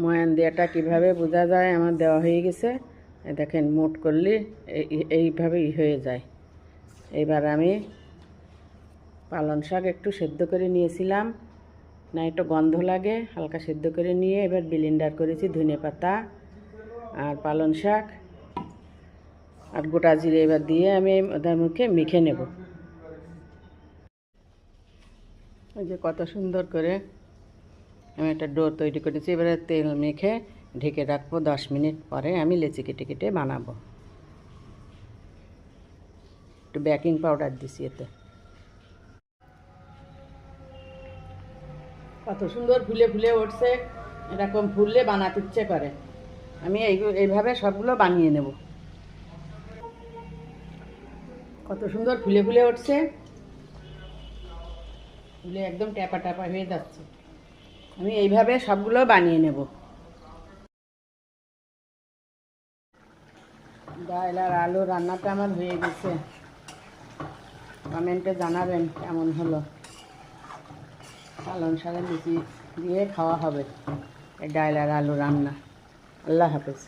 ময়ান দেওয়াটা কীভাবে বোঝা যায় আমার দেওয়া হয়ে গেছে। দেখেন মোট করলে এইভাবেই হয়ে যায়। এবার আমি পালং শাক একটু সেদ্ধ করে নিয়েছিলাম, না একটু গন্ধ লাগে, হালকা সেদ্ধ করে নিয়ে এবার ব্লেন্ডার করেছি ধনেপাতা আর পালং শাক আর গোটা জিরে এবার দিয়ে আমি ওদের মুখে মেখে নেব। ওই যে কত সুন্দর করে আমি একটা ডো তৈরি করেছি। এবারে তেল মেখে ঢেকে রাখবো, 10 মিনিট পরে আমি লেচি কেটে কেটে বানাবো। একটু বেকিং পাউডার দিছি এতে। কত সুন্দর ফুলে ফুলে উঠছে, এরকম ফুললে বানাতে ইচ্ছে করে। আমি এইভাবে সবগুলো বানিয়ে নেব। কত সুন্দর ফুলে ফুলে উঠছে, ফুলে একদম ট্যাপা ট্যাপা হয়ে যাচ্ছে। আমি এইভাবে সবগুলো বানিয়ে নেব। ডাল আর আলু রান্নাটা আমার হয়ে গেছে। কমেন্টে জানাবেন কেমন হলো। পালং শাকের লুচি দিয়ে খাওয়া হবে এই ডাল আর আলু রান্না। আল্লাহ হাফেজ।